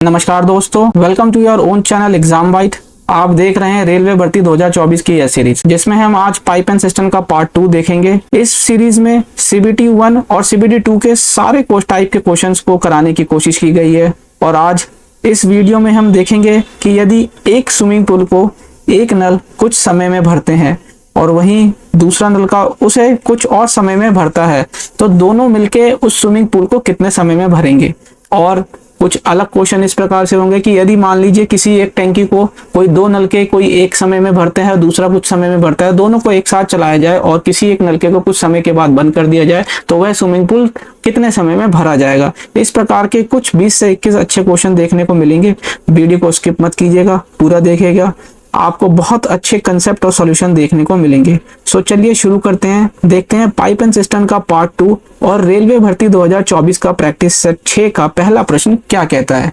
नमस्कार दोस्तों, welcome to your own channel exam byte. आप देख रहे हैं रेलवे भर्ती 2024 की यह सीरीज, जिसमें हम आज पाइप एंड सिस्टम का पार्ट 2 देखेंगे। इस सीरीज में CBT 1 और CBT 2 के सारे टाइप के क्वेश्चंस को कराने की कोशिश की गई है। और आज इस वीडियो में हम देखेंगे कि यदि एक स्विमिंग पूल को एक नल कुछ समय में भरते हैं और वहीं दूसरा नल का उसे कुछ और समय में भरता है, तो दोनों मिलके उस स्विमिंग पूल को कितने समय में भरेंगे। और कुछ अलग क्वेश्चन इस प्रकार से होंगे कि यदि मान लीजिए किसी एक टैंकी को कोई दो नलके कोई एक समय में भरते हैं, दूसरा कुछ समय में भरता है, दोनों को एक साथ चलाया जाए और किसी एक नलके को कुछ समय के बाद बंद कर दिया जाए, तो वह स्विमिंग पूल कितने समय में भरा जाएगा। इस प्रकार के कुछ 20 से 21 अच्छे क्वेश्चन देखने को मिलेंगे। वीडियो को स्किप मत कीजिएगा, पूरा देखिएगा, आपको बहुत अच्छे कंसेप्ट और सॉल्यूशन देखने को मिलेंगे। सो चलिए शुरू करते हैं, देखते हैं पाइप एंड सिस्टम का पार्ट 2 और रेलवे भर्ती 2024 का प्रैक्टिस सेट 6 का पहला प्रश्न क्या कहता है।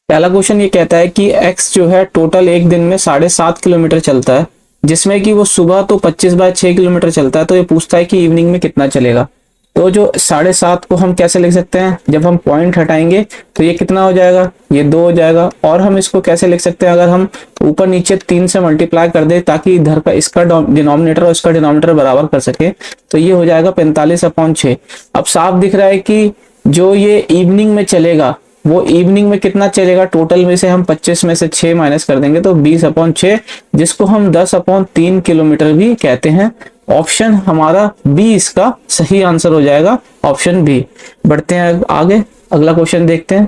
पहला क्वेश्चन ये कहता है कि एक्स जो है टोटल एक दिन में 7.5 किलोमीटर चलता है, जिसमें कि वो सुबह तो 25/6 किलोमीटर चलता है, तो ये पूछता है कि इवनिंग में कितना चलेगा। तो जो 7.5 को हम कैसे लिख सकते हैं, जब हम पॉइंट हटाएंगे तो ये कितना हो जाएगा, ये 2 हो जाएगा। और हम इसको कैसे लिख सकते हैं, अगर हम ऊपर नीचे 3 से मल्टीप्लाई कर दे ताकि इधर का इसका डिनोमिनेटर और इसका डिनोमिनेटर बराबर कर सके, तो ये हो जाएगा 45/6। अब साफ दिख रहा है कि जो ये इवनिंग में चलेगा वो इवनिंग में कितना चलेगा, टोटल में से हम 25 में से 6 माइनस कर देंगे तो 20/6, जिसको हम 10/3 किलोमीटर भी कहते हैं। ऑप्शन हमारा बी इसका सही आंसर हो जाएगा, ऑप्शन बी। बढ़ते हैं आगे, अगला क्वेश्चन देखते हैं।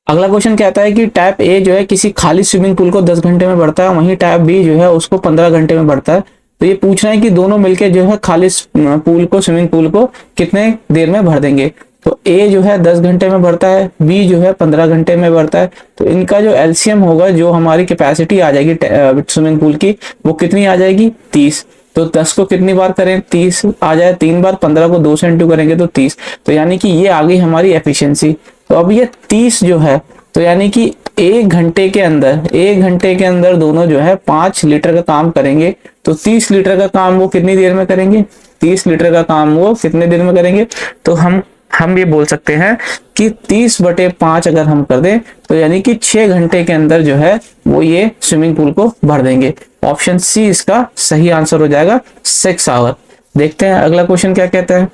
अगला क्वेश्चन कहता है कि टैप ए जो है किसी खाली स्विमिंग पूल को 10 घंटे में भरता है, वहीं टैप बी जो है उसको 15 घंटे में भरता है। तो ये पूछ रहे हैं कि दोनों मिलके जो है खाली स्विमिंग पूल को कितने देर में भर देंगे। तो ए जो है 10 घंटे में भरता है, बी जो है 15 घंटे में भरता है। तो इनका जो एलसीएम होगा, जो हमारी कैपेसिटी आ जाएगी स्विमिंग पूल की, वो कितनी आ जाएगी, 30। तो 10 को कितनी बार करें, 30 आ जाए 3 बार, 15 को 2 से इंटू करेंगे तो 30। तो यानी कि ये आ गई हमारी एफिशिएंसी। तो अब ये 30 जो है, तो यानी कि एक घंटे के अंदर दोनों जो है 5 लीटर का काम करेंगे। तो 30 लीटर का काम वो कितनी देर में करेंगे, 30 लीटर का काम वो कितने देर में करेंगे। तो हम ये बोल सकते हैं कि 30/5 अगर हम कर दें तो यानी कि 6 घंटे के अंदर जो है वो ये स्विमिंग पूल को भर देंगे। ऑप्शन सी इसका सही आंसर हो जाएगा, 6 आवर। देखते हैं अगला क्वेश्चन क्या कहता है।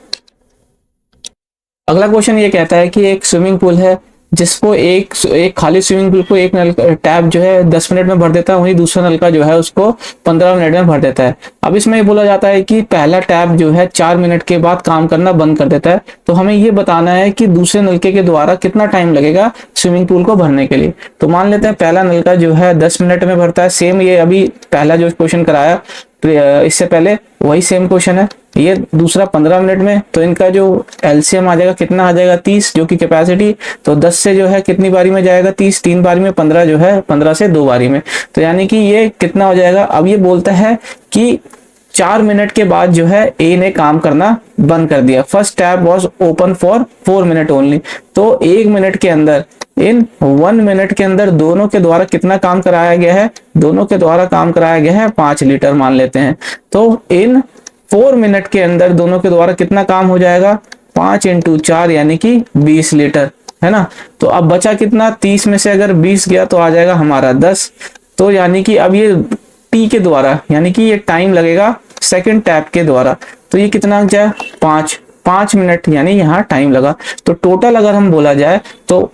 अगला क्वेश्चन ये कहता है कि एक स्विमिंग पूल है जिसको एक खाली स्विमिंग पूल को एक नल टैप जो है 10 मिनट में भर देता है, वहीं दूसरा नल का जो है उसको 15 मिनट में भर देता है। अब इसमें ये बोला जाता है कि पहला टैप जो है 4 मिनट के बाद काम करना बंद कर देता है। तो हमें ये बताना है कि दूसरे नलके के द्वारा कितना टाइम लगेगा स्विमिंग पूल को भरने के लिए। तो मान लेते हैं पहला नलका जो है 10 मिनट में भरता है। सेम ये अभी पहला जो क्वेश्चन कराया इससे पहले वही सेम क्वेश्चन है। ये दूसरा 15 मिनट में, तो इनका जो एलसीएम आ जाएगा कितना आ जाएगा, 30, जो कि कैपेसिटी। तो 10 से जो है कितनी बारी में जाएगा, 30 3 बारी में, 15 जो है 15 से 2 बारी में। तो यानी कि ये कितना हो जाएगा। अब ये बोलता है कि 4 मिनट के बाद जो है ए ने काम करना बंद कर दिया। First tap was open for 4 minute only. तो 1 मिनट के अंदर, इन 1 मिनट के अंदर दोनों के द्वारा कितना काम कराया गया है, दोनों के द्वारा काम कराया गया है 5 लीटर मान लेते हैं। तो इन 4 मिनट के अंदर दोनों के द्वारा कितना काम हो जाएगा, 5 × 4 यानी कि 20 लीटर, है ना। तो अब बचा कितना, 30 में से अगर 20 गया तो आ जाएगा हमारा 10। तो यानी कि अब ये टी के द्वारा, यानी कि ये टाइम लगेगा सेकंड टैप के द्वारा, तो ये कितना जाए, 5 मिनट, यानी यहाँ टाइम लगा। तो टोटल अगर हम बोला जाए तो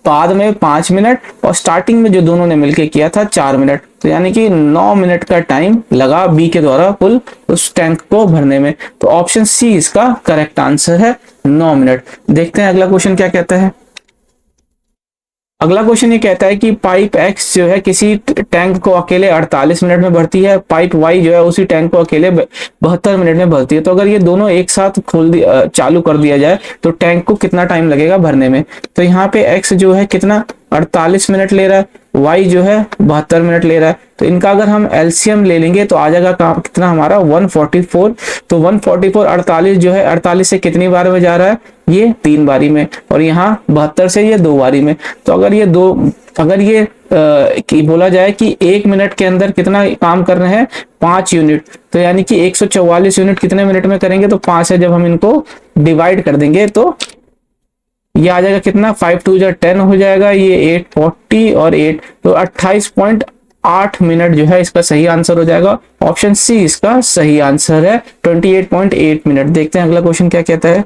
बाद में 5 मिनट और स्टार्टिंग में जो दोनों ने मिलके किया था 4 मिनट, तो यानी कि 9 मिनट का टाइम लगा बी के द्वारा कुल उस टैंक को भरने में। तो ऑप्शन सी इसका करेक्ट आंसर है, 9 मिनट। देखते हैं अगला क्वेश्चन क्या कहता है। अगला क्वेश्चन ये कहता है कि पाइप एक्स जो है किसी टैंक को अकेले 48 मिनट में भरती है, पाइप वाई जो है उसी टैंक को अकेले 72 मिनट में भरती है। तो अगर ये दोनों एक साथ चालू कर दिया जाए तो टैंक को कितना टाइम लगेगा भरने में। तो यहाँ पे एक्स जो है कितना 48 मिनट ले रहा है, वाई जो है 72 मिनट ले रहा है। तो इनका अगर हम एलसीएम ले लेंगे तो आ जाएगा कितना हमारा 144। तो 144 48 जो है 48 से कितनी बार में जा रहा है, ये 3 बारी में, और यहाँ 72 से ये 2 बारी में। तो अगर ये बोला जाए कि 1 मिनट के अंदर कितना काम कर रहे हैं, 5 यूनिट, तो यानी कि 144 यूनिट कितने मिनट में करेंगे, तो 5 है। जब हम इनको डिवाइड कर देंगे तो ये आ जाएगा कितना, 5 2 10 हो जाएगा, ये 840 और 8 तो 28.8 मिनट जो है इसका सही आंसर हो जाएगा। ऑप्शन सी इसका सही आंसर है, 28.8 मिनट। देखते हैं अगला क्वेश्चन क्या कहता है।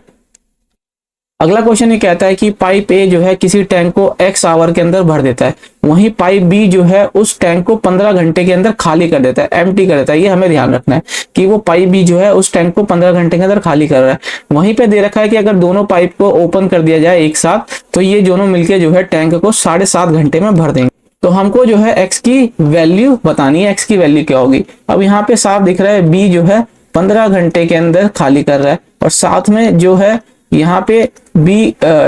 अगला क्वेश्चन ये कहता है कि पाइप ए जो है किसी टैंक को x आवर के अंदर भर देता है, वहीं पाइप बी जो है उस टैंक को 15 घंटे के अंदर खाली कर देता है, एम्प्टी कर देता है। ये हमें ध्यान रखना है कि वो पाइप बी जो है उस टैंक को 15 घंटे के अंदर खाली कर रहा है। वहीं पे दे रखा है कि अगर दोनों पाइप को ओपन कर दिया जाए एक साथ तो ये दोनों मिलकर जो है टैंक को 7.5 घंटे में भर देंगे। तो हमको जो है x की वैल्यू बतानी है, x की वैल्यू क्या होगी। अब यहाँ पे साफ दिख रहा है b जो है 15 घंटे के अंदर खाली कर रहा है, और साथ में जो है यहाँ पे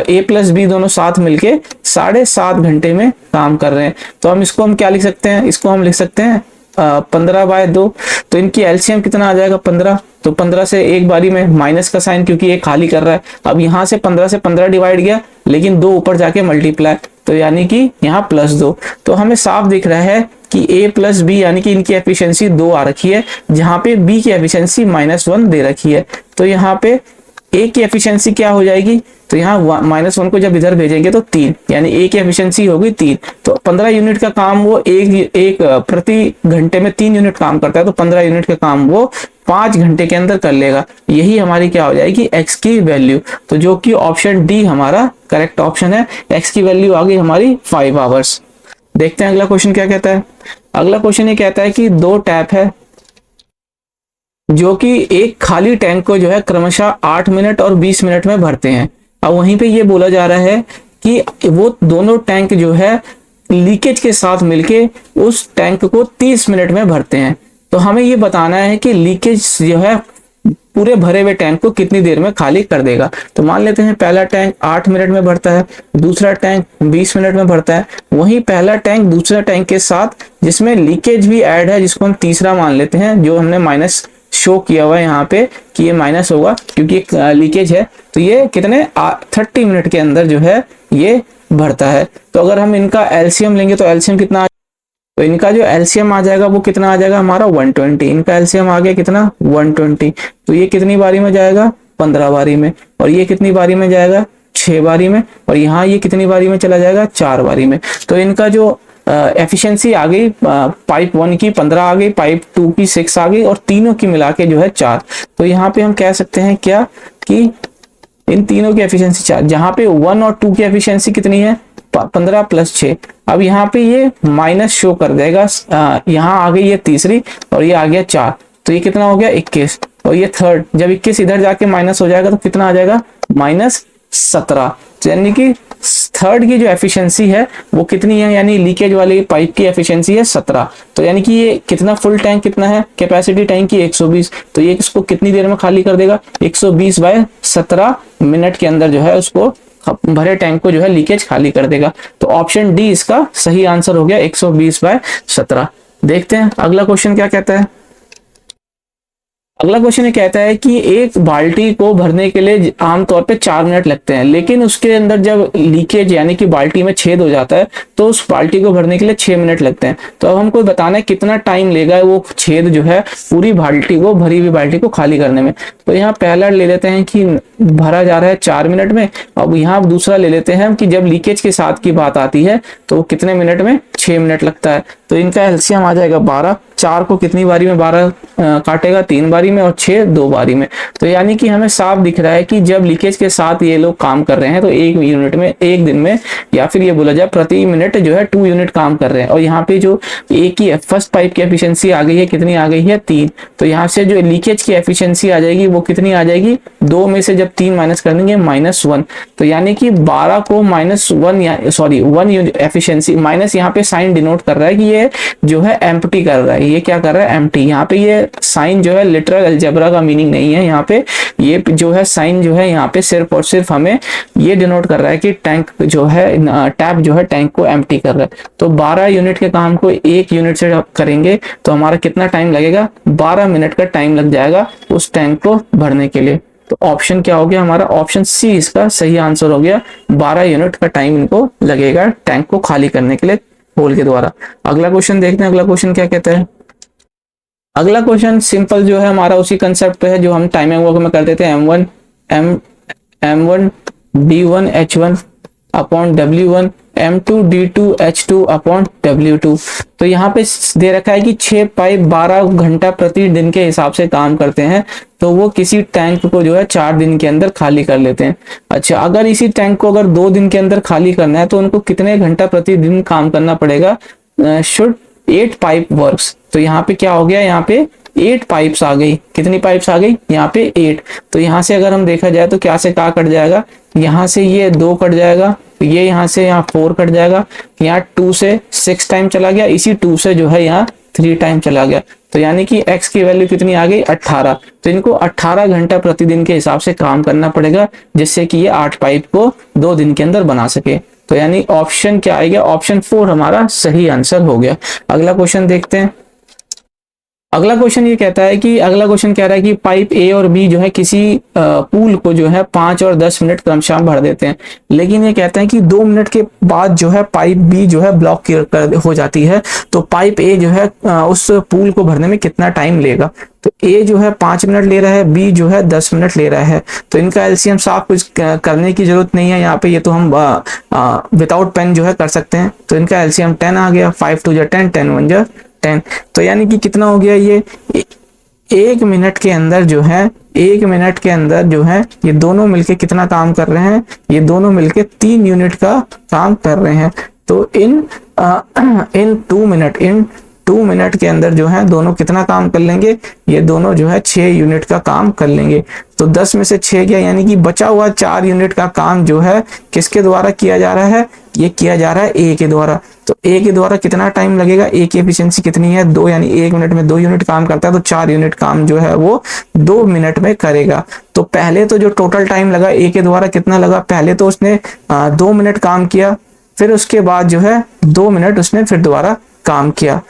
a प्लस बी दोनों साथ मिलके 7.5 घंटे में काम कर रहे हैं। तो हम क्या लिख सकते हैं, इसको हम लिख सकते हैं 15/2। तो इनकी एलसीएम कितना आ जाएगा 15, तो 15 से एक बारी में माइनस का साइन, क्योंकि ये खाली कर रहा है। अब यहाँ से 15 से 15 डिवाइड गया, लेकिन 2 ऊपर जाके मल्टीप्लाई, तो यानी कि यहाँ +2। तो हमें साफ दिख रहा है कि a प्लस बी यानी कि इनकी एफिशिएंसी 2 आ रखी है, जहाँ पे b की एफिशिएंसी -1 दे रखी है। तो यहाँ पे a की एफिशिएंसी क्या हो जाएगी, तो यहाँ -1 को जब इधर भेजेंगे तो 3, यानी a की एफिशिएंसी होगी 3। तो 15 यूनिट का काम वो एक प्रति घंटे में 3 यूनिट काम करता है, तो 15 यूनिट का काम वो 5 घंटे के अंदर कर लेगा। यही हमारी क्या हो जाएगी, x की वैल्यू। तो जो कि ऑप्शन डी हमारा करेक्ट ऑप्शन है। x की वैल्यू आ गई हमारी 5 आवर्स। देखते हैं अगला क्वेश्चन क्या कहता है। अगला क्वेश्चन ये कहता है कि 2 टैप है जो कि एक खाली टैंक को जो है क्रमशः 8 मिनट और 20 मिनट में भरते हैं। अब वहीं पे ये बोला जा रहा है कि वो दोनों टैंक जो है लीकेज के साथ मिलके उस टैंक को 30 मिनट में भरते हैं। तो हमें ये बताना है कि लीकेज जो है पूरे भरे हुए टैंक को कितनी देर में खाली कर देगा। तो मान लेते हैं पहला टैंक 8 मिनट में भरता है, दूसरा टैंक 20 मिनट में भरता है। वहीं पहला टैंक दूसरा टैंक के साथ जिसमें लीकेज भी ऐड है, जिसको हम तीसरा मान लेते हैं, जो हमने माइनस शो किया हुआ है यहाँ पे कि ये माइनस होगा क्योंकि लीकेज है। तो ये कितने 30 मिनट के अंदर जो है ये भरता है। तो अगर हम इनका एलसीएम लेंगे तो एलसीएम कितना, तो इनका जो एलसीएम आ जाएगा वो कितना आ जाएगा हमारा 120। इनका एलसीएम आ गया कितना 120। तो ये कितनी बारी में जाएगा 15 बारी में, और ये कितनी बारी में जाएगा 6 बारी में, और यहाँ ये कितनी बारी में चला जाएगा 4 बारी में। तो इनका जो एफिशिएंसी आ गई पाइप 1 की 15 आ गई, पाइप 2 की 6 आ गई, और तीनों की मिला के जो है 4। तो यहाँ पे हम कह सकते हैं क्या कि इन तीनों की एफिशिएंसी 4, जहाँ पे 1 और 2 की एफिशिएंसी कितनी है 15 + 6। अब यहाँ पे ये माइनस शो कर देगा, यहाँ आ गई ये तीसरी और ये आ गया 4, तो ये कितना हो गया 21। और ये थर्ड, जब 21 इधर जाके माइनस हो जाएगा तो कितना आ जाएगा -17। यानी कि थर्ड की जो एफिशिएंसी है वो कितनी है, यानी लीकेज वाली पाइप की एफिशिएंसी है 17। तो यानी कि ये कितना फुल टैंक कितना है, कैपेसिटी टैंक की 120। तो ये इसको कितनी देर में खाली कर देगा 120/17 मिनट के अंदर जो है उसको भरे टैंक को जो है लीकेज खाली कर देगा। तो ऑप्शन डी इसका सही आंसर हो गया 120/17। देखते हैं अगला क्वेश्चन क्या कहता है। अगला क्वेश्चन ये कहता है कि एक बाल्टी को भरने के लिए आमतौर पे 4 मिनट लगते हैं, लेकिन उसके अंदर जब लीकेज यानी कि बाल्टी में छेद हो जाता है तो उस बाल्टी को भरने के लिए 6 मिनट लगते हैं। तो अब हमको बताना है कितना टाइम लेगा वो छेद जो है पूरी बाल्टी को, भरी हुई बाल्टी को खाली करने में। तो यहाँ पहला ले लेते हैं कि भरा जा रहा है 4 मिनट में। अब यहाँ दूसरा ले लेते हैं कि जब लीकेज के साथ की बात आती है तो कितने मिनट में 6 मिनट लगता है। तो इनका एलसीएम आ जाएगा 12। 4 को कितनी बारी में 12 काटेगा 3 बारी में, और 6 2 बारी में। तो यानी कि हमें साफ दिख रहा है कि जब लीकेज के साथ ये लोग काम कर रहे हैं तो 1 यूनिट में, 1 दिन में, या फिर ये बोला जाए प्रति मिनट जो है 2 यूनिट काम कर रहे हैं। और यहाँ पे जो एक ही फर्स्ट पाइप की एफिशिएंसी आ गई है, कितनी आ गई है 3। तो यहाँ से जो लीकेज की एफिशिएंसी आ जाएगी वो कितनी आ जाएगी, 2 में से जब 3 माइनस कर देंगे -1। तो यानी कि 12 को -1 एफिशिएंसी माइनस, यहाँ पे साइन डिनोट कर रहा है कि ये जो है एम्प्टी कर रहा है। ये क्या कर रहा है एम्प्टी। यहाँ पे ये साइन जो है लिटरल अलजेब्रा का मीनिंग नहीं है। यहाँ पे ये जो है साइन जो है यहाँ पे सिर्फ और सिर्फ हमें ये डिनोट कर रहा है कि टैंक जो है टैप जो है टैंक को एम्प्टी कर रहा है। तो 12 यूनिट के काम को 1 यूनिट से करेंगे तो हमारा कितना टाइम लगेगा, 12 मिनट का टाइम लग जाएगा उस टैंक को भरने के लिए। तो ऑप्शन क्या हो गया हमारा, ऑप्शन सी इसका सही आंसर हो गया। 12 यूनिट का टाइम इनको लगेगा टैंक को खाली करने के लिए होल के द्वारा। अगला क्वेश्चन देखते हैं, अगला क्वेश्चन क्या कहता है। अगला क्वेश्चन सिंपल जो है हमारा उसी कंसेप्ट पे है जो हम टाइमिंग वर्क में करते थे। M1 d1h1 upon W1 M2 D2H2 upon W2। तो यहाँ पे दे रखा है कि 6 पाइप 12 घंटा प्रतिदिन के हिसाब से काम करते हैं, तो वो किसी टैंक को जो है 4 दिन के अंदर खाली कर लेते हैं। अच्छा, अगर इसी टैंक को अगर 2 दिन के अंदर खाली करना है तो उनको कितने घंटा प्रतिदिन काम करना पड़ेगा? Should 8 pipe works. तो यहाँ पे क्या हो गया, यहाँ पे 8 पाइप्स आ गई। कितनी पाइप्स आ गई? यहाँ पे 8। तो यहाँ से अगर हम देखा जाए तो क्या से क्या कट जाएगा, यहाँ से ये 2 कट जाएगा, तो ये यहाँ से यहाँ 4 कट जाएगा, यहाँ 2 से 6 टाइम चला गया, इसी 2 से जो है यहाँ 3 टाइम चला गया। तो यानी कि x की वैल्यू कितनी आ गई? 18। तो इनको 18 घंटा प्रतिदिन के हिसाब से काम करना पड़ेगा, जिससे कि ये 8 पाइप को 2 दिन के अंदर बना सके। तो यानी ऑप्शन क्या आएगा? ऑप्शन 4 हमारा सही आंसर हो गया। अगला क्वेश्चन देखते हैं। अगला क्वेश्चन ये कहता है कि अगला क्वेश्चन कह रहा है कि पाइप ए और बी जो है किसी पूल को जो है 5 और 10 मिनट क्रमशः भर देते हैं, लेकिन ये कहते हैं कि 2 मिनट के बाद जो है पाइप बी जो है ब्लॉक हो जाती है। तो पाइप ए जो है उस पूल को भरने में कितना टाइम लेगा? तो ए जो है 5 मिनट ले रहा है, बी जो है 10 मिनट ले रहा है। तो इनका एलसीएम साफ कुछ करने की जरूरत नहीं है यहाँ पे, ये तो हम विदाउट पेन जो है कर सकते हैं। तो इनका एलसीएम 10 आ गया, 5 2 10, 10 1 10। तो यानी कि कितना हो गया ये? 1 मिनट के अंदर जो है 1 मिनट के अंदर जो है ये दोनों मिलके कितना काम कर रहे हैं? ये दोनों मिलके 3 यूनिट का काम कर रहे हैं। तो इन 2 मिनट के अंदर जो है दोनों कितना काम कर लेंगे? ये दोनों जो है 6 यूनिट का काम कर लेंगे। तो 10 में से 6 गया, यानी कि बचा हुआ 4 यूनिट का काम जो है किसके द्वारा किया जा रहा है? ये किया जा रहा है ए के द्वारा। तो ए के द्वारा कितना टाइम लगेगा? ए की एफिशिएंसी कितनी है? 2, यानी 1 मिनट में 2 यूनिट काम करता है, तो 4 यूनिट काम जो है वो 2 मिनट में करेगा। तो पहले तो जो टोटल टाइम लगा ए के द्वारा कितना लगा? पहले तो उसने 2 मिनट काम किया, फिर उसके बाद जो है 2 मिनट उसने फिर दोबारा काम किया।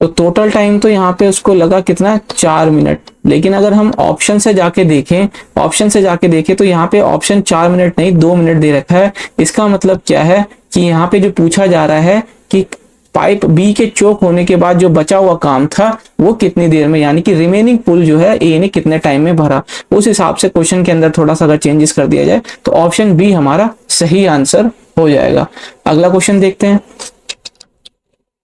तो टोटल टाइम तो यहाँ पे उसको लगा कितना? 4 मिनट। लेकिन अगर हम ऑप्शन से जाके देखें तो यहाँ पे ऑप्शन 4 मिनट नहीं 2 मिनट दे रखा है। इसका मतलब क्या है कि यहाँ पे जो पूछा जा रहा है कि पाइप बी के चोक होने के बाद जो बचा हुआ काम था वो कितनी देर में, यानी कि रिमेनिंग पुल जो है ए ने कितने टाइम में भरा। उस हिसाब से क्वेश्चन के अंदर थोड़ा सा अगर चेंजेस कर दिया जाए तो ऑप्शन बी हमारा सही आंसर हो जाएगा। अगला क्वेश्चन देखते हैं।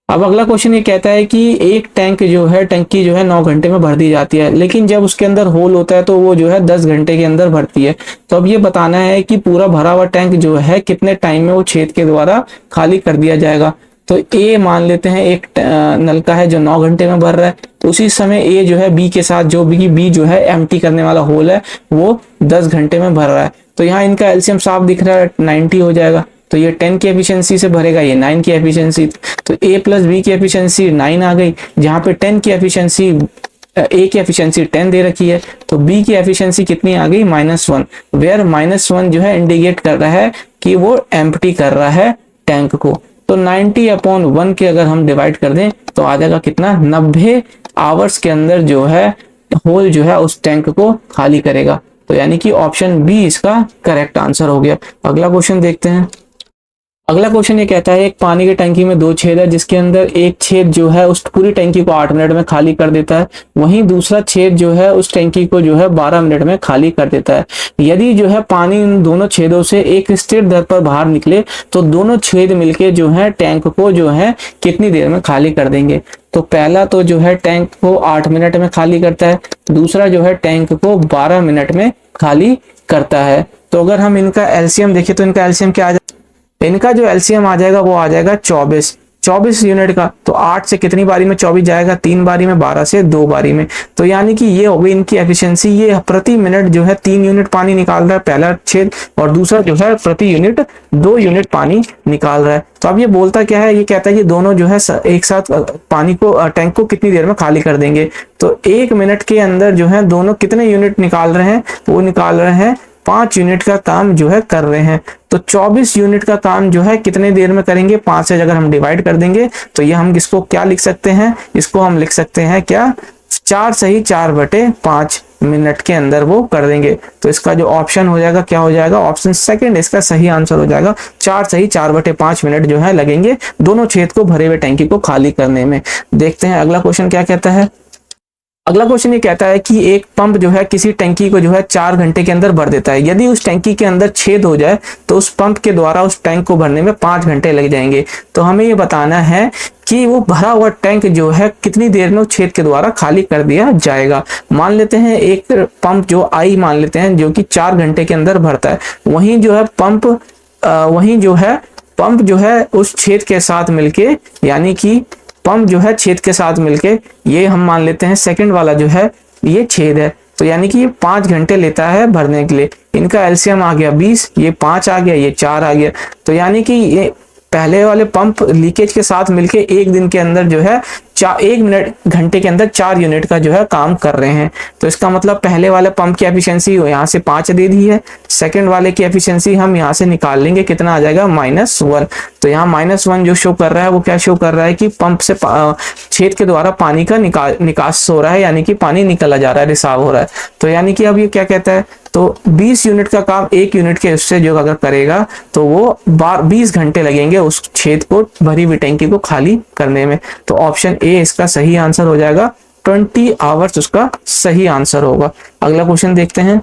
अब अगला क्वेश्चन ये कहता है कि एक टंकी जो है 9 घंटे में भर दी जाती है, लेकिन जब उसके अंदर होल होता है तो वो जो है 10 घंटे के अंदर भरती है। तो अब ये बताना है कि पूरा भरा हुआ टैंक जो है कितने टाइम में वो छेद के द्वारा खाली कर दिया जाएगा। तो ए मान लेते हैं एक नलका है जो 9 घंटे में भर रहा है, उसी समय ए जो है बी के साथ जो बी जो है एम्प्टी करने वाला होल है वो 10 घंटे में भर रहा है। तो यहाँ इनका एलसीएम साफ दिख रहा है, 90 हो जाएगा। तो ये 10 की एफिशिएंसी से भरेगा, ये 9 की एफिशिएंसी। तो ए प्लस बी की एफिशिएंसी 9 आ गई, जहाँ पे 10 की एफिशिएंसी ए की एफिशिएंसी 10 दे रखी है। तो बी की एफिशिएंसी कितनी आ गई? -1, वेयर -1 जो है इंडिकेट कर रहा है कि वो एम्प्टी कर रहा है टैंक को। तो 90/1 के अगर हम डिवाइड कर दें तो आ जाएगा कितना? 90 आवर्स के अंदर जो है होल जो है उस टैंक को खाली करेगा। तो यानी कि ऑप्शन बी इसका करेक्ट आंसर हो गया। अगला क्वेश्चन देखते हैं। अगला क्वेश्चन ये कहता है एक पानी की टंकी में 2 छेद है, जिसके अंदर एक छेद जो है उस पूरी टंकी को 8 मिनट में खाली कर देता है, वहीं दूसरा छेद जो है उस टंकी को जो है 12 मिनट में खाली कर देता है। यदि जो है पानी इन दोनों छेदों से एक स्थिर दर पर बाहर निकले तो दोनों छेद मिलके जो है टैंक को जो है कितनी देर में खाली कर देंगे? तो पहला तो जो है टैंक को 8 मिनट में खाली करता है, दूसरा जो है टैंक को 12 मिनट में खाली करता है। तो अगर हम इनका एलसीएम देखें तो इनका एलसीएम क्या आ जाएगा? इनका जो एलसीएम आ जाएगा वो आ जाएगा 24 यूनिट का। तो 8 से कितनी बारी में 24 जाएगा? 3 बारी में, 12 से 2 बारी में। तो यानी कि ये हो गई इनकी एफिशिएंसी। ये प्रति मिनट जो है 3 यूनिट पानी निकाल रहा है पहला छेद, और दूसरा जो है प्रति यूनिट 2 यूनिट पानी निकाल रहा है। तो अब ये बोलता क्या है? ये कहता है कि दोनों जो है एक साथ पानी को टैंक को कितनी देर में खाली कर देंगे। तो 1 मिनट के अंदर जो है दोनों कितने यूनिट निकाल रहे हैं? वो निकाल रहे हैं 5 यूनिट का काम जो है कर रहे हैं। तो 24 यूनिट का काम जो है कितने देर में करेंगे? 5 से अगर हम डिवाइड कर देंगे तो ये हम इसको क्या लिख सकते हैं? इसको हम लिख सकते हैं क्या? 4 सही 4/5 मिनट के अंदर वो कर देंगे। तो इसका जो ऑप्शन हो जाएगा क्या हो जाएगा? ऑप्शन सेकंड इसका सही आंसर हो जाएगा। 4 सही 4/5 मिनट जो है लगेंगे दोनों छेद को भरे हुए टैंकी को खाली करने में। देखते हैं अगला क्वेश्चन क्या कहता है। अगला क्वेश्चन ये कहता है कि एक पंप जो है किसी टंकी को जो है 4 घंटे के अंदर भर देता है। यदि उस टंकी के अंदर छेद हो जाए तो उस पंप के द्वारा उस टैंक को भरने में 5 घंटे लग जाएंगे। तो हमें ये बताना है कि वो भरा हुआ टैंक जो है कितनी देर में उस छेद के द्वारा खाली कर दिया जाएगा। मान लेते हैं एक पंप जो आई मान लेते हैं जो कि 4 घंटे के अंदर भरता है, वहीं जो है पंप जो है उस छेद के साथ मिलके, यानी कि पंप जो है छेद के साथ मिलके, ये हम मान लेते हैं सेकंड वाला जो है ये छेद है, तो यानी कि ये 5 घंटे लेता है भरने के लिए। इनका एलसीएम आ गया 20, ये 5 आ गया, ये 4 आ गया। तो यानी कि ये पहले वाले पंप लीकेज के साथ मिलके एक दिन के अंदर जो है 1 घंटे के अंदर 4 यूनिट का जो है काम कर रहे हैं। तो इसका मतलब पहले वाले पंप की एफिशिएंसी यहाँ से 5 दे दी है, सेकंड वाले की एफिशिएंसी हम यहाँ से निकाल लेंगे, कितना आ जाएगा -1। तो यहाँ -1 जो शो कर रहा है वो क्या शो कर रहा है कि पंप से छेद के द्वारा पानी का निकास हो रहा है, यानी कि पानी निकला जा रहा है, रिसाव हो रहा है। तो यानी कि अब ये क्या कहता है, तो 20 यूनिट का काम 1 यूनिट के उससे जो अगर करेगा तो वो 20 घंटे लगेंगे उस छेद को भरी हुई टंकी को खाली करने में। तो ऑप्शन ए इसका सही आंसर हो जाएगा, 20 आवर्स उसका सही आंसर होगा। अगला क्वेश्चन देखते हैं।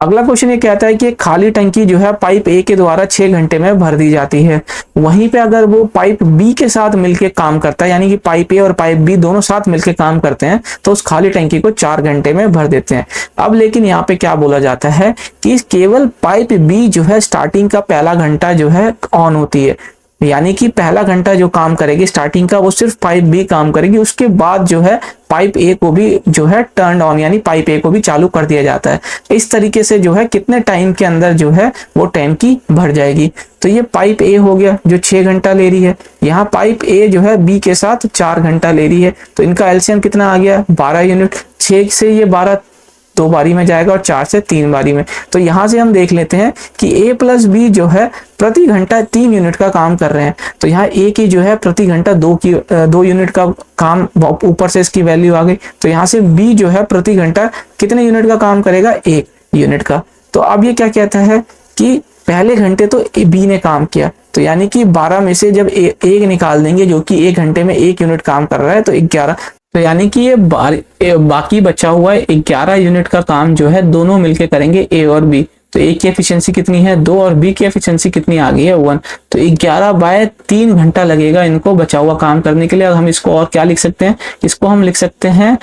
अगला क्वेश्चन ये कहता है कि एक खाली टंकी जो है पाइप ए के द्वारा 6 घंटे में भर दी जाती है। वहीं पे अगर वो पाइप बी के साथ मिलके काम करता है, यानी कि पाइप ए और पाइप बी दोनों साथ मिलके काम करते हैं, तो उस खाली टंकी को 4 घंटे में भर देते हैं। अब लेकिन यहाँ पे क्या बोला जाता है कि केवल पाइप बी जो है स्टार्टिंग का पहला घंटा जो है ऑन होती है, यानी कि पहला घंटा जो काम करेगी स्टार्टिंग का वो सिर्फ पाइप बी काम करेगी। उसके बाद जो है पाइप ए को भी जो है टर्न ऑन, यानी पाइप ए को भी चालू कर दिया जाता है। इस तरीके से जो है कितने टाइम के अंदर जो है वो टैंकी भर जाएगी। तो ये पाइप ए हो गया जो 6 घंटा ले रही है, यहाँ पाइप ए जो है बी के साथ 4 घंटा ले रही है। तो इनका एलसीएम कितना आ गया 12 यूनिट। 6 से ये 12 2 बारी में जाएगा और 4 से 3 बारी में। तो यहाँ से हम देख लेते हैं कि ए प्लस बी जो है प्रति घंटा 3 यूनिट का काम कर रहे हैं। तो यहाँ ए की जो है प्रति घंटा 2 यूनिट का काम, ऊपर से इसकी वैल्यू आ गई। तो यहाँ से बी जो है प्रति घंटा कितने यूनिट का काम करेगा, 1 यूनिट का। तो अब ये क्या कहता है कि पहले घंटे तो बी ने काम किया, तो यानी कि 12 में से जब 1 निकाल देंगे जो कि 1 घंटे में 1 यूनिट काम कर रहा है, तो 11। तो यानी कि ये बाकी बचा हुआ 11 यूनिट का काम जो है दोनों मिलके करेंगे, ए और बी। तो ए की एफिशिएंसी कितनी है 2 और बी की एफिशिएंसी कितनी आ गई है 1। तो 11/3 घंटा लगेगा इनको बचा हुआ काम करने के लिए। अब हम इसको और क्या लिख सकते हैं, इसको हम लिख सकते हैं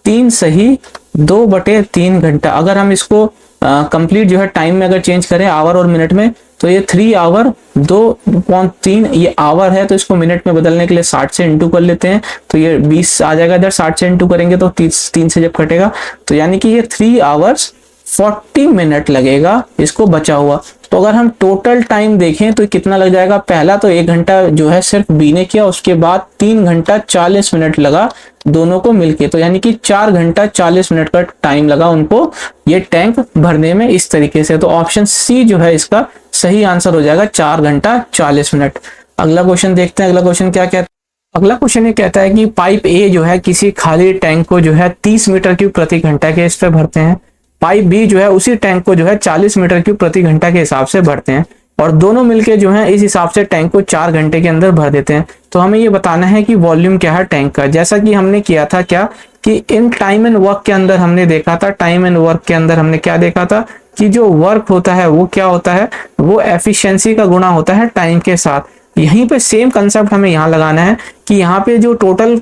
3 सही 2/3 घंटा। अगर हम इसको कंप्लीट जो है टाइम में अगर चेंज करें आवर और मिनट में, तो ये 3 आवर 2.3 ये आवर है, तो इसको मिनट में बदलने के लिए 60 से इंटू कर लेते हैं। तो ये 20 आ जाएगा, इधर 60 से इंटू करेंगे तो 3 से जब कटेगा, तो यानी कि ये 3 आवर्स 40 मिनट लगेगा इसको बचा हुआ। तो अगर हम टोटल टाइम देखें तो कितना लग जाएगा, पहला तो 1 घंटा जो है सिर्फ बी ने किया, उसके बाद 3 घंटा 40 मिनट लगा दोनों को मिलके। तो यानी कि 4 घंटा 40 मिनट का टाइम लगा उनको ये टैंक भरने में इस तरीके से। तो ऑप्शन सी जो है इसका सही आंसर हो जाएगा 4 घंटा 40 मिनट। अगला क्वेश्चन देखते हैं। अगला क्वेश्चन क्या कहता है। अगला क्वेश्चन ये कहता है कि पाइप ए जो है किसी खाली टैंक को जो है 30 मीटर क्यूब प्रति घंटा के इस पे भरते हैं। पाइप बी जो है उसी टैंक को जो है 40 मीटर क्यूब प्रति घंटा के हिसाब से भरते हैं, और दोनों मिलके जो है इस हिसाब से टैंक को 4 घंटे के अंदर भर देते हैं। तो हमें ये बताना है कि वॉल्यूम क्या है टैंक का। जैसा कि हमने किया था क्या कि इन टाइम एंड वर्क के अंदर हमने देखा था, टाइम एंड वर्क के अंदर हमने क्या देखा था कि जो वर्क होता है वो क्या होता है, वो एफिशिएंसी का गुणा होता है टाइम के साथ। यहीं पे सेम कंसेप्ट हमें यहाँ लगाना है कि यहाँ पे जो टोटल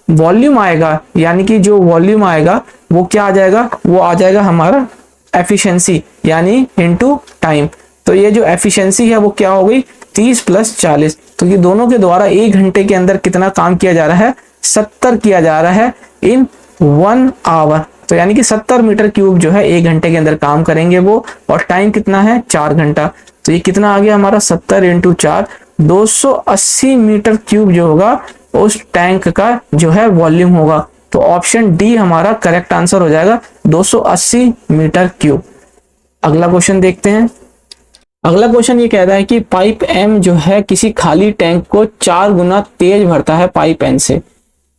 वॉल्यूम आएगा, यानी कि जो वॉल्यूम आएगा वो क्या आ जाएगा, वो आ जाएगा हमारा एफिशिएंसी यानी इनटू टाइम। तो ये जो एफिशिएंसी है वो क्या हो गई 30 + 40। तो ये दोनों के द्वारा 1 घंटे के अंदर कितना काम किया जा रहा है, 70 किया जा रहा है इन 1 आवर। तो यानी कि 70 मीटर क्यूब जो है 1 घंटे के अंदर काम करेंगे वो, और टाइम कितना है 4 घंटा। तो ये कितना आ गया हमारा 70 × 4 280 मीटर क्यूब जो होगा उस टैंक का जो है वॉल्यूम होगा। तो ऑप्शन डी हमारा करेक्ट आंसर हो जाएगा 280 मीटर क्यूब। अगला क्वेश्चन देखते हैं। अगला क्वेश्चन ये कहता है कि पाइप एम जो है किसी खाली टैंक को 4 गुना तेज भरता है पाइप एन से।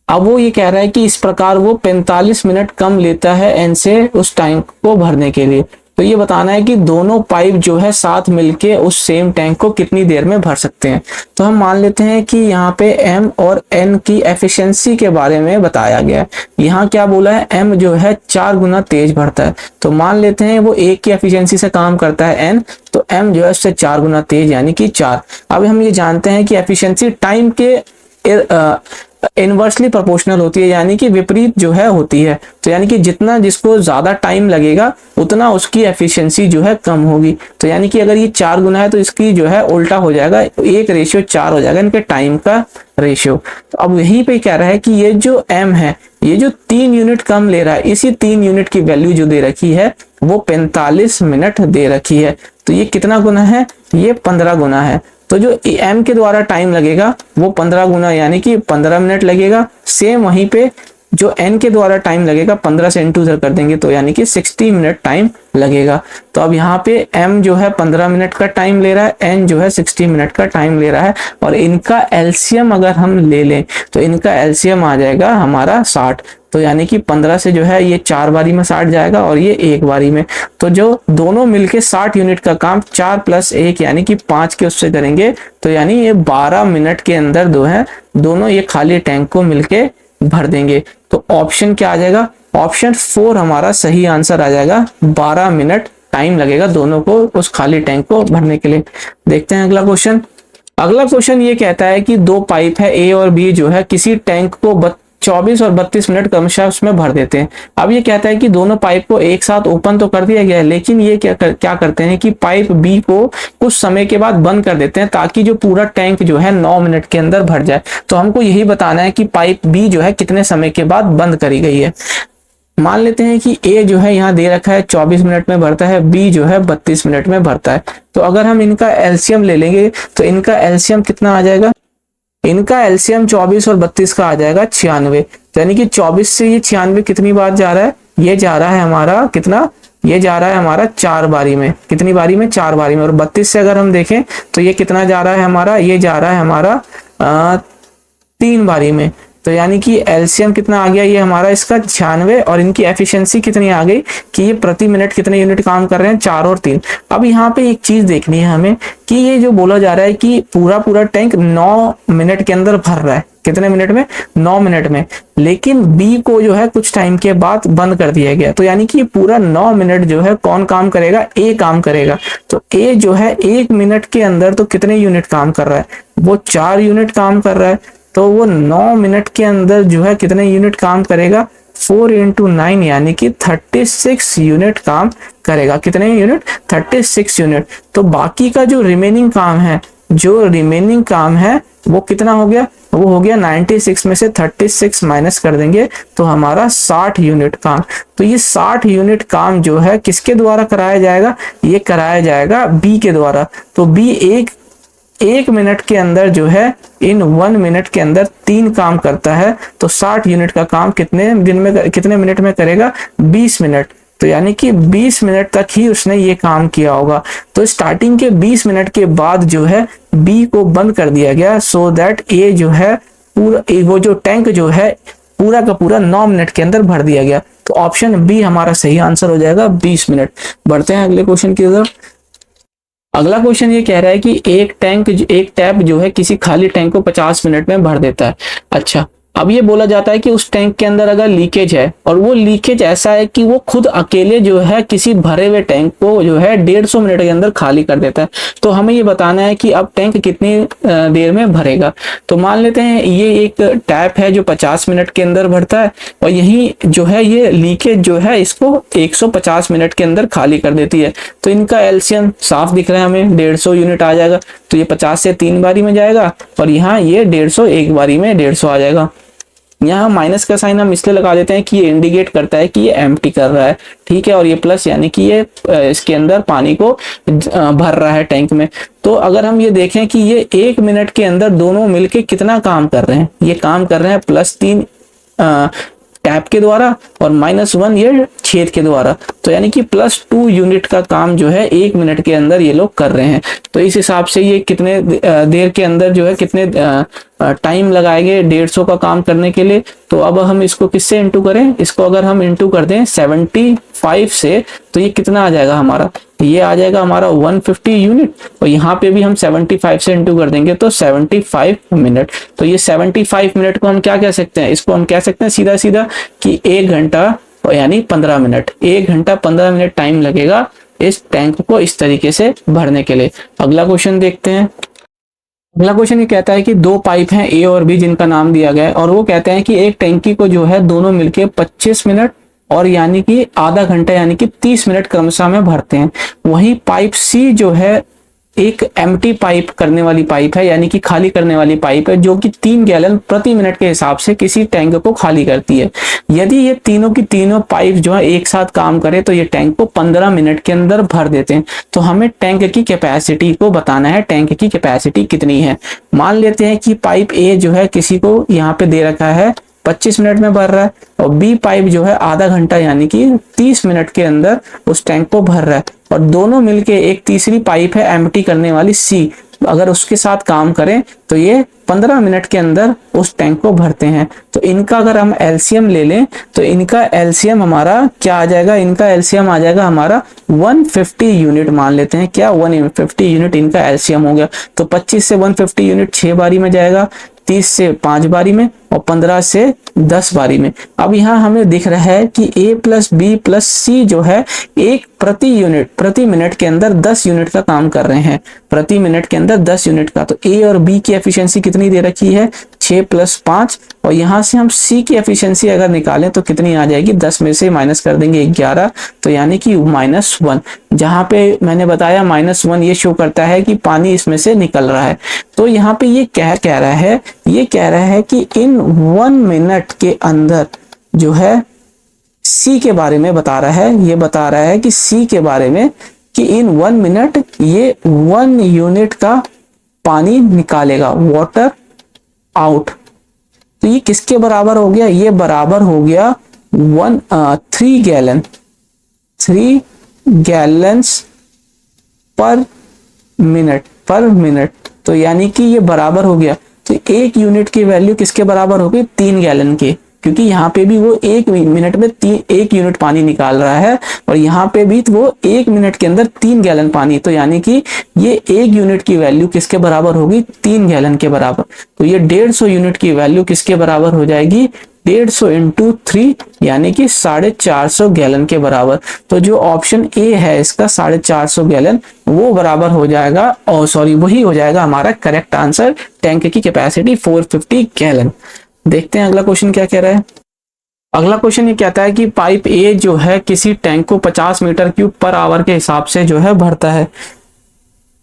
अब वो ये कह रहा है कि इस प्रकार वो 45 मिनट कम लेता है एन से उस टैंक को भरने के लिए। तो ये बताना है कि दोनों पाइप जो है साथ मिलके उस सेम टैंक को कितनी देर में भर सकते हैं। तो हम मान लेते हैं कि यहाँ पे m और n की एफिशिएंसी के बारे में बताया गया है। यहाँ क्या बोला है, m जो है 4 गुना तेज भरता है, तो मान लेते हैं वो 1 की एफिशिएंसी से काम करता है n, तो m जो है उससे 4 गुना तेज यानी कि 4। अब हम ये जानते हैं कि एफिशिएंसी टाइम के इनवर्सली प्रोपोर्शनल होती है, यानी कि विपरीत जो है होती है। तो यानी कि जितना जिसको ज्यादा टाइम लगेगा उतना उसकी एफिशिएंसी जो है कम होगी। तो यानी कि अगर ये 4 गुना है तो इसकी जो है उल्टा हो जाएगा, 1:4 हो जाएगा इनके टाइम का रेशियो। तो अब यहीं पे कह रहा है कि ये जो m है, ये जो 3 यूनिट कम ले रहा है, इसी 3 यूनिट की वैल्यू जो दे रखी है वो 45 मिनट दे रखी है। तो ये कितना गुना है, ये 15 गुना है। तो जो m के द्वारा टाइम लगेगा वो 15 गुना यानी कि 15 मिनट लगेगा। सेम वहीं पे जो n के द्वारा टाइम लगेगा 15 से इंटू कर देंगे तो यानी कि 60 मिनट टाइम लगेगा। तो अब यहाँ पे m जो है 15 मिनट का टाइम ले रहा है, n जो है 60 मिनट का टाइम ले रहा है, और इनका एलसीएम अगर हम ले लें तो इनका एलसीएम आ जाएगा हमारा 60। तो यानी कि 15 से जो है ये 4 बारी में 60 जाएगा और ये 1 बारी में। तो जो दोनों मिलके 60 यूनिट का काम 4 + 1 यानी कि 5 के उससे करेंगे, तो यानी ये 12 मिनट के अंदर दोनों ये खाली टैंक को मिलके भर देंगे। तो ऑप्शन क्या आ जाएगा, ऑप्शन 4 हमारा सही आंसर आ जाएगा। 12 मिनट टाइम लगेगा दोनों को उस खाली टैंक को भरने के लिए। देखते हैं अगला क्वेश्चन। अगला क्वेश्चन ये कहता है कि 2 पाइप है ए और बी जो है किसी टैंक को 24 और 32 मिनट क्रमशः उसमें भर देते हैं। अब ये कहता है कि दोनों पाइप को एक साथ ओपन तो कर दिया गया है, लेकिन ये क्या करते हैं कि पाइप बी को कुछ समय के बाद बंद कर देते हैं ताकि जो पूरा टैंक जो है 9 मिनट के अंदर भर जाए। तो हमको यही बताना है कि पाइप बी जो है कितने समय के बाद बंद करी गई है। मान लेते हैं कि ए जो है यहाँ दे रखा है 24 मिनट में भरता है, बी जो है 32 मिनट में भरता है। तो अगर हम इनका एलसीएम ले लेंगे तो इनका एलसीएम कितना आ जाएगा, इनका एलसीएम 24 और 32 का आ जाएगा 96। यानी कि 24 से ये 96 कितनी बार जा रहा है, ये जा रहा है हमारा कितना, ये जा रहा है हमारा 4 बारी में। कितनी बारी में, 4 बारी में। और 32 से अगर हम देखें तो ये कितना जा रहा है हमारा, ये जा रहा है हमारा 3 बारी में। तो यानी कि एलसीएम कितना आ गया ये हमारा इसका 96, और इनकी एफिशिएंसी कितनी आ गई कि ये प्रति मिनट कितने यूनिट काम कर रहे हैं, 4 और 3। अब यहाँ पे एक चीज देखनी है हमें कि ये जो बोला जा रहा है कि पूरा टैंक 9 मिनट के अंदर भर रहा है। कितने मिनट में, 9 मिनट में। लेकिन बी को जो है कुछ टाइम के बाद बंद कर दिया गया। तो यानी कि पूरा 9 मिनट जो है कौन काम करेगा, ए काम करेगा। तो ए जो है 1 मिनट के अंदर तो कितने यूनिट काम कर रहा है, वो 4 यूनिट काम कर रहा है। तो वो 9 मिनट के अंदर जो है कितने यूनिट काम करेगा, 4 × 9 यानी कि 36 यूनिट काम करेगा। कितने यूनिट, 36 यूनिट। तो बाकी का जो रिमेनिंग काम है वो कितना हो गया, वो हो गया 96 में से 36 माइनस कर देंगे तो हमारा 60 यूनिट काम। तो ये 60 यूनिट काम जो है किसके द्वारा कराया जाएगा, ये कराया जाएगा बी के द्वारा। तो बी एक मिनट के अंदर जो है इन 1 मिनट के अंदर 3 काम करता है। तो 60 यूनिट का काम कितने मिनट में करेगा, 20 मिनट। तो यानी कि 20 मिनट तक ही उसने ये काम किया होगा। तो स्टार्टिंग के 20 मिनट के बाद जो है बी को बंद कर दिया गया, सो दैट ए जो है पूरा वो जो टैंक जो है पूरा का पूरा 9 मिनट के अंदर भर दिया गया। तो ऑप्शन बी हमारा सही आंसर हो जाएगा, 20 मिनट। बढ़ते हैं अगले क्वेश्चन की तरफ। अगला क्वेश्चन ये कह रहा है कि एक टैप जो है किसी खाली टैंक को 50 मिनट में भर देता है। अच्छा, अब ये बोला जाता है कि उस टैंक के अंदर अगर लीकेज है, और वो लीकेज ऐसा है कि वो खुद अकेले जो है किसी भरे हुए टैंक को जो है 150 मिनट के अंदर खाली कर देता है। तो हमें ये बताना है कि अब टैंक कितनी देर में भरेगा। तो मान लेते हैं ये एक टैप है जो 50 मिनट के अंदर भरता है, और यही जो है ये लीकेज जो है इसको 150 मिनट के अंदर खाली कर देती है। तो इनका एलसीएम साफ दिख रहा है हमें, 150 यूनिट आ जाएगा। तो ये 50 से 3 बारी में जाएगा, और यहाँ ये 150 एक बारी में 150 आ जाएगा। यहाँ माइनस का साइन हम इसलिए लगा देते हैं कि ये इंडिकेट करता है कि ये एम्प्टी कर रहा है, ठीक है। और ये प्लस यानी कि ये इसके अंदर पानी को भर रहा है टैंक में। तो अगर हम ये देखें कि ये 1 मिनट के अंदर दोनों मिलके कितना काम कर रहे हैं, ये काम कर रहे हैं +3 टैप के द्वारा और -1 ये छेद के द्वारा। तो यानी कि +2 यूनिट का काम जो है 1 मिनट के अंदर ये लोग कर रहे हैं। तो इस हिसाब से ये कितने देर के अंदर जो है कितने टाइम लगाएंगे 150 का काम करने के लिए। तो अब हम इसको किससे इंटू करें, इसको अगर हम इंटू कर दें 75 से, तो ये कितना आ जाएगा हमारा, ये आ जाएगा हमारा 150 यूनिट। और यहाँ पे भी हम 75 से इंटू कर देंगे तो 75 मिनट। तो ये 75 मिनट को हम क्या कह सकते हैं, इसको हम कह सकते हैं सीधा सीधा कि 1 घंटा यानी 15 मिनट, 1 घंटा 15 मिनट टाइम लगेगा इस टैंक को इस तरीके से भरने के लिए। अगला क्वेश्चन देखते हैं। अगला क्वेश्चन ये कहता है कि दो पाइप हैं ए और बी जिनका नाम दिया गया है, और वो कहते हैं कि एक टैंकी को जो है दोनों मिलके 25 मिनट और यानी कि आधा घंटा यानी कि 30 मिनट क्रमशः में भरते हैं। वहीं पाइप सी जो है एक एम्प्टी पाइप करने वाली पाइप है, यानी कि खाली करने वाली पाइप है, जो कि 3 गैलन प्रति मिनट के हिसाब से किसी टैंक को खाली करती है। यदि ये तीनों की तीनों पाइप जो है एक साथ काम करे तो ये टैंक को 15 मिनट के अंदर भर देते हैं। तो हमें टैंक की कैपेसिटी को बताना है, टैंक की कैपेसिटी कितनी है। मान लेते हैं कि पाइप ए जो है किसी को यहाँ पे दे रखा है 25 मिनट में भर रहा है, और बी पाइप जो है आधा घंटा यानी कि 30 मिनट के अंदर उस टैंक को भर रहा है, और दोनों मिलके एक तीसरी पाइप है एम्प्टी करने वाली सी, अगर उसके साथ काम करें तो ये 15 मिनट के अंदर उस टैंक को भरते हैं। तो इनका अगर हम एलसीएम ले लें तो इनका एलसीएम हमारा क्या आ जाएगा, इनका एलसीएम आ जाएगा हमारा 150 यूनिट। मान लेते हैं क्या 150 यूनिट इनका एलसीएम हो गया। तो 25 से 150 यूनिट 6 बारी में जाएगा, 30 से 5 बारी में, और 15 से 10 बारी में। अब यहाँ हमें दिख रहा है कि A plus B plus C जो है एक प्रति मिनट के अंदर 10 यूनिट का काम कर रहे हैं, प्रति मिनट के अंदर 10 यूनिट का। तो A और B की एफिशिएंसी कितनी दे रखी है 6 + 5, और यहाँ से हम C की एफिशिएंसी अगर निकालें तो कितनी आ जाएगी, 10 में से माइनस कर देंगे 11, तो यानी कि -1। जहाँ पे मैंने बताया -1 ये शो करता है कि पानी इसमें से निकल रहा है। तो यहाँ पे ये क्या कह रहा है, ये कह रहा है कि इन 1 मिनट के अंदर जो है सी के बारे में बता रहा है, ये बता रहा है कि सी के बारे में कि इन 1 मिनट ये 1 यूनिट का पानी निकालेगा, वाटर आउट। तो ये किसके बराबर हो गया, ये बराबर हो गया 3 गैलन्स पर मिनट। तो यानी कि ये बराबर हो गया, तो 1 यूनिट की वैल्यू किसके बराबर हो गई 3 गैलन के, क्योंकि यहाँ पे भी वो 1 मिनट में 1 यूनिट पानी निकाल रहा है, और यहाँ पे भी वो 1 मिनट के अंदर 3 गैलन पानी। तो यानी कि ये 1 यूनिट की वैल्यू किसके बराबर होगी 3 गैलन के बराबर। तो ये 150 यूनिट की वैल्यू किसके बराबर हो जाएगी 150 × 3 यानी कि 450 गैलन के बराबर। तो जो ऑप्शन ए है इसका 450 गैलन वो बराबर हो जाएगा, और सॉरी वही हो जाएगा हमारा करेक्ट आंसर। टैंक की कैपेसिटी 450 गैलन। देखते हैं अगला क्वेश्चन क्या कह रहा है। अगला क्वेश्चन ये कहता है कि पाइप ए जो है किसी टैंक को 50 मीटर क्यूब पर आवर के हिसाब से जो है भरता है,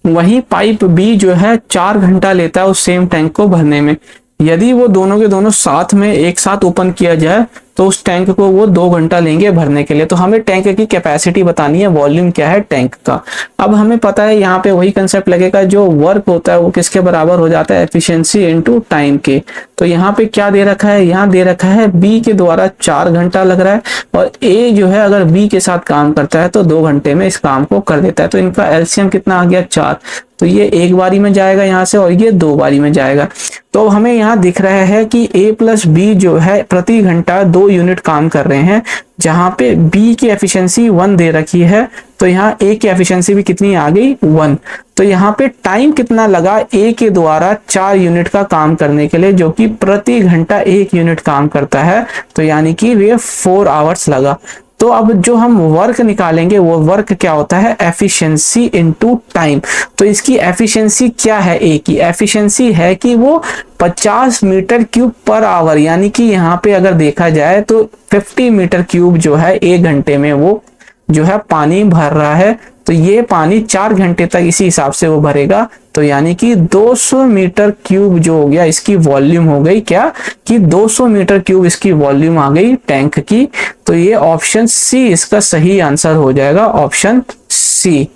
वहीं पाइप बी जो है 4 घंटा लेता है उस सेम टैंक को भरने में। यदि वो दोनों के दोनों साथ में एक साथ ओपन किया जाए तो उस टैंक को वो 2 घंटा लेंगे भरने के लिए। तो हमें टैंक की कैपेसिटी बतानी है, वॉल्यूम क्या है टैंक का। अब हमें पता है यहाँ पे वही कंसेप्ट लगेगा, जो वर्क होता है वो किसके बराबर हो जाता है एफिशिएंसी इनटू टाइम के। तो यहाँ पे क्या दे रखा है, यहाँ दे रखा है बी के द्वारा 4 घंटा लग रहा है, और ए जो है अगर बी के साथ काम करता है तो 2 घंटे में इस काम को कर देता है। तो इनका एलसीएम कितना आ गया 4, तो ये 1 बारी में जाएगा यहाँ से, और ये 2 बारी में जाएगा। तो हमें यहाँ दिख रहा है कि A प्लस बी जो है प्रति घंटा 2 यूनिट काम कर रहे हैं, जहां पे B की एफिशिएंसी 1 दे रखी है, तो यहाँ A की एफिशिएंसी भी कितनी आ गई 1। तो यहाँ पे टाइम कितना लगा A के द्वारा 4 यूनिट का काम करने के लिए, जो कि प्रति घंटा 1 यूनिट काम करता है, तो यानी कि ये 4 आवर्स लगा। तो अब जो हम वर्क निकालेंगे वो वर्क क्या होता है एफिशिएंसी इनटू टाइम। तो इसकी एफिशिएंसी क्या है, ए की एफिशिएंसी है कि वो 50 मीटर क्यूब पर आवर, यानी कि यहाँ पे अगर देखा जाए तो 50 मीटर क्यूब जो है 1 घंटे में वो जो है पानी भर रहा है। तो ये पानी 4 घंटे तक इसी हिसाब से वो भरेगा। तो यानी कि 200 मीटर क्यूब जो हो गया इसकी वॉल्यूम हो गई क्या कि 200 मीटर क्यूब इसकी वॉल्यूम आ गई टैंक की। तो ये ऑप्शन सी इसका सही आंसर हो जाएगा, ऑप्शन सी।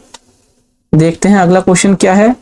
देखते हैं अगला क्वेश्चन क्या है।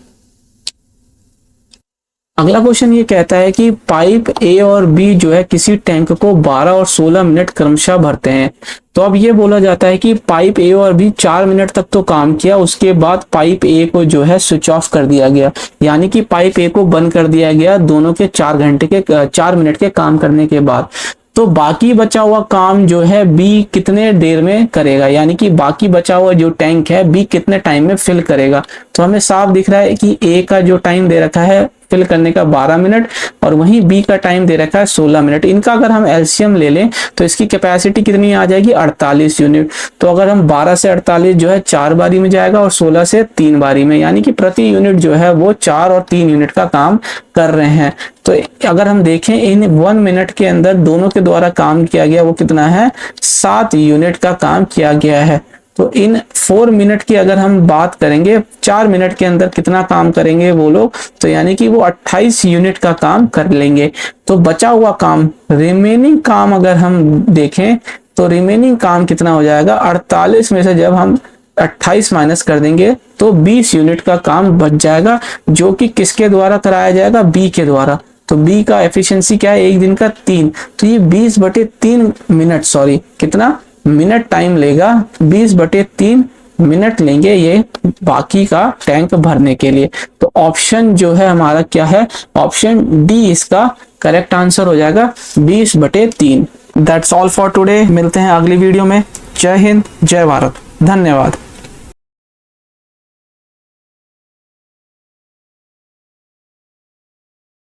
अगला क्वेश्चन ये कहता है कि पाइप ए और बी जो है किसी टैंक को 12 और 16 मिनट क्रमशः भरते हैं। तो अब ये बोला जाता है कि पाइप ए और बी 4 मिनट तक तो काम किया, उसके बाद पाइप ए को जो है स्विच ऑफ कर दिया गया, यानी कि पाइप ए को बंद कर दिया गया दोनों के 4 मिनट के काम करने के बाद। तो बाकी बचा हुआ काम जो है बी कितने देर में करेगा, यानी कि बाकी बचा हुआ जो टैंक है बी कितने टाइम में फिल करेगा। तो हमें साफ दिख रहा है कि ए का जो टाइम दे रखा है फिल करने का 12 मिनट और वहीं बी का टाइम दे रखा है 16 मिनट। इनका अगर हम एलसीएम ले लें तो इसकी कैपेसिटी कितनी आ जाएगी, 48 यूनिट। तो अगर हम 12 से 48 जो है 4 बारी में जाएगा और 16 से 3 बारी में, यानी कि प्रति यूनिट जो है वो 4 और 3 यूनिट का काम कर रहे हैं। तो अगर हम देखें इन 1 मिनट के अंदर दोनों के द्वारा काम किया गया वो कितना है, 7 यूनिट का काम किया गया है। तो इन 4 मिनट की अगर हम बात करेंगे 4 मिनट के अंदर कितना काम करेंगे वो लोग, तो यानी कि वो 28 यूनिट का काम कर लेंगे। तो बचा हुआ काम, रिमेनिंग काम अगर हम देखें तो रिमेनिंग काम कितना हो जाएगा, 48 में से जब हम 28 माइनस कर देंगे तो 20 यूनिट का काम बच जाएगा, जो कि किसके द्वारा कराया जाएगा, बी के द्वारा। तो बी का एफिशिएंसी क्या है, एक दिन का 3, तो ये 20/3 मिनट, सॉरी कितना मिनट टाइम लेगा, 20/3 मिनट लेंगे ये बाकी का टैंक भरने के लिए। तो ऑप्शन जो है हमारा क्या है, ऑप्शन डी इसका करेक्ट आंसर हो जाएगा, 20/3। That's all for today. मिलते हैं अगली वीडियो में। जय हिंद, जय भारत, धन्यवाद।